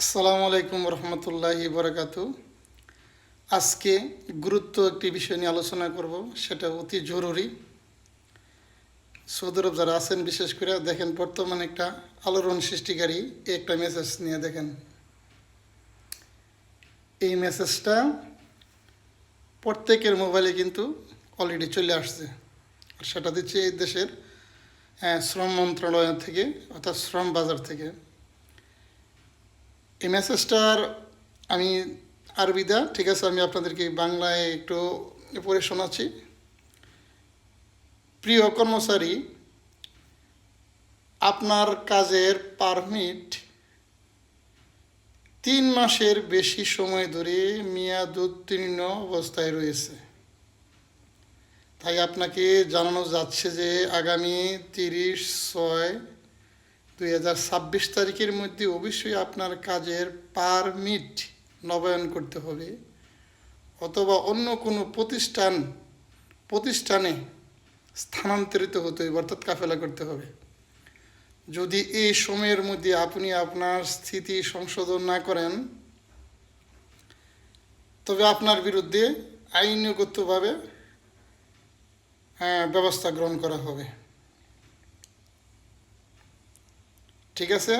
আসসালামু আলাইকুম রহমতুল্লাহি বরকাতু। আজকে গুরুত্ব একটি বিষয় নিয়ে আলোচনা করব, সেটা অতি জরুরি। সৌদি আরব যারা আছেন বিশেষ করে দেখেন, বর্তমানে একটা আলোড়ন সৃষ্টিকারী একটা মেসেজ নিয়ে দেখেন। এই মেসেজটা প্রত্যেকের মোবাইলে কিন্তু অলরেডি চলে আসছে। আর সেটা দিচ্ছে এই দেশের শ্রম মন্ত্রণালয় থেকে, অর্থাৎ শ্রম বাজার থেকে। এই মেসেজটার আমি আরবিদা, ঠিক আছে, আমি আপনাদেরকে বাংলায় একটু পড়ে শোনাচ্ছি। প্রিয় কর্মচারী, আপনার কাজের পারমিট 3 মাসের বেশি সময় ধরে মেয়াদোত্তীর্ণ অবস্থায় রয়েছে। তাই আপনাকে জানানো যাচ্ছে যে আগামী 30/6/2026 তারিখের মধ্যে অবশ্যই আপনার কাজের পারমিট নবায়ন করতে হবে, অথবা অন্য কোনো প্রতিষ্ঠানে স্থানান্তরিত হতে হবে, অর্থাৎ কাফেলা করতে হবে। যদি এই সময়ের মধ্যে আপনি আপনার স্থিতি সংশোধন না করেন, তবে আপনার বিরুদ্ধে আইনগতভাবে ব্যবস্থা গ্রহণ করা হবে। ঠিক আছে,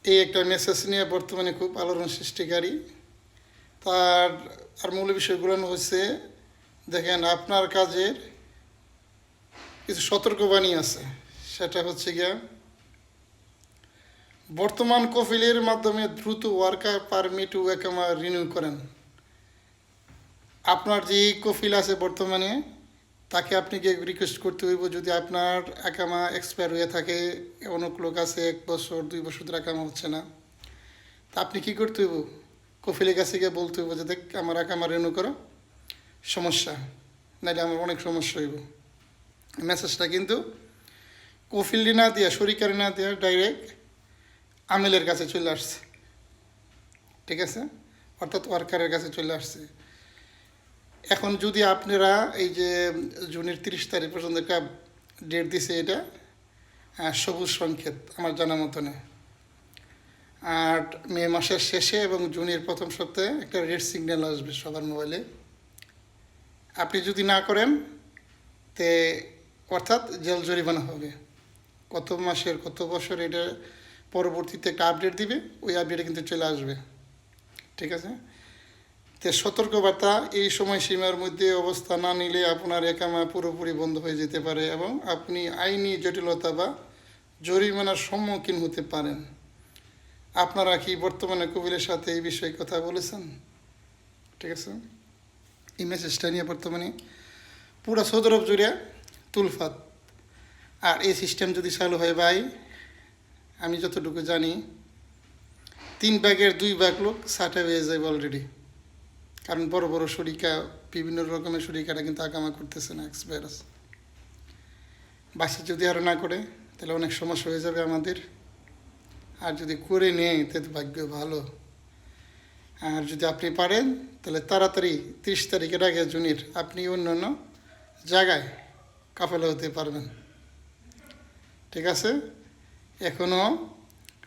এই একটা মেসেজ নিয়ে বর্তমানে খুব আলোড়ন সৃষ্টিকারী। আর মূল বিষয়গুলো হচ্ছে, দেখেন, আপনার কাজের কিছু সতর্কবাণী আছে। সেটা হচ্ছে গিয়া, বর্তমান কফিলের মাধ্যমে দ্রুত ওয়ার্কার পারমিট ও একামা রিনিউ করেন। আপনার যে কফিল আছে বর্তমানে, তাকে আপনি গিয়ে রিকোয়েস্ট করতে হইব। যদি আপনার একামা এক্সপায়ার হয়ে থাকে, অনেক লোক আছে 1 বছর 2 বছর ধরে একামা হচ্ছে না, তা আপনি কী করতে হইব? কফিলের কাছে গিয়ে বলতে হইব যে, দেখ, আমার একামা রিনিউ করো, সমস্যা নাইলে আমার অনেক সমস্যা হইব। মেসেজটা কিন্তু কফিলি না দিয়া, শরিকারি না দিয়া, ডাইরেক্ট আমিলের কাছে চলে আসছে। ঠিক আছে, অর্থাৎ ওয়ার্কারের কাছে চলে আসছে। এখন যদি আপনারা এই যে জুনের 30 তারিখ পর্যন্ত একটা ডেট দিছে, এটা সবুজ সংকেত আমার জানা মতনে। আর মে মাসের শেষে এবং জুনের প্রথম সপ্তাহে একটা রেড সিগন্যাল আসবে সবার মোবাইলে। আপনি যদি না করেন, তে অর্থাৎ জেল জরিমানা হবে। কত মাসের কত বছর, এটা পরবর্তীতে একটা আপডেট দিবে, ওই আপডেটে কিন্তু চলে আসবে। ঠিক আছে, তো সতর্কবার্তা, এই সময়সীমার মধ্যে অবস্থা না নিলে আপনার একামা পুরোপুরি বন্ধ হয়ে যেতে পারে এবং আপনি আইনি জটিলতা বা জরিমানার সম্মুখীন হতে পারেন। আপনারা কি বর্তমানে কবিলের সাথে এই বিষয়ে কথা বলেছেন? ঠিক আছে, এই মেসেজটা নিয়ে বর্তমানে পুরো সৌদি আরব জুড়ে তুলফাত। আর এই সিস্টেম যদি চালু হয় ভাই, আমি যতটুকু জানি 3 ভাগের 2 ভাগ লোক সাটা হয়ে যাবে অলরেডি। কারণ বড় বড় শরিকা, বিভিন্ন রকমের শরিকারা কিন্তু আকামা করতেছে না, এক্সপায়ার্স। বাসা যদি আরও না করে, তাহলে অনেক সমস্যা হয়ে যাবে আমাদের। আর যদি করে নেয়, তাহলে ভাগ্য ভালো। আর যদি আপনি পারেন, তাহলে তাড়াতাড়ি 30 তারিখের আগে জুনের আপনি অন্যান্য জায়গায় কাফেলা হতে পারবেন। ঠিক আছে, এখনও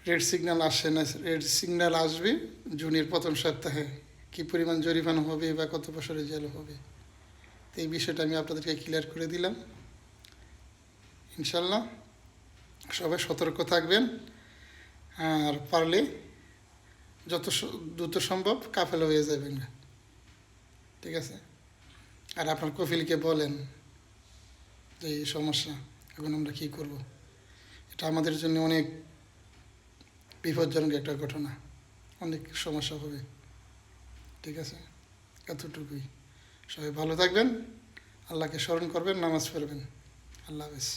রেড সিগন্যাল আসে না। রেড সিগন্যাল আসবে জুনের প্রথম সপ্তাহে। কী পরিমাণ জরিমানা হবে বা কত বছরের জেল হবে, এই বিষয়টা আমি আপনাদেরকে ক্লিয়ার করে দিলাম। ইনশাল্লাহ সবাই সতর্ক থাকবেন, আর পারলে যত দ্রুত সম্ভব কাফেলা হয়ে যাবেন। ঠিক আছে, আর আপনার কফিলকে বলেন যে এই সমস্যা, এখন আমরা কী করব। এটা আমাদের জন্য অনেক বিপজ্জনক একটা ঘটনা, অনেক সমস্যা হবে। ঠিক আছে, এতটুকুই। সবাই ভালো থাকবেন, আল্লাহকে স্মরণ করবেন, নামাজ পড়বেন। আল্লাহ হাফেজ।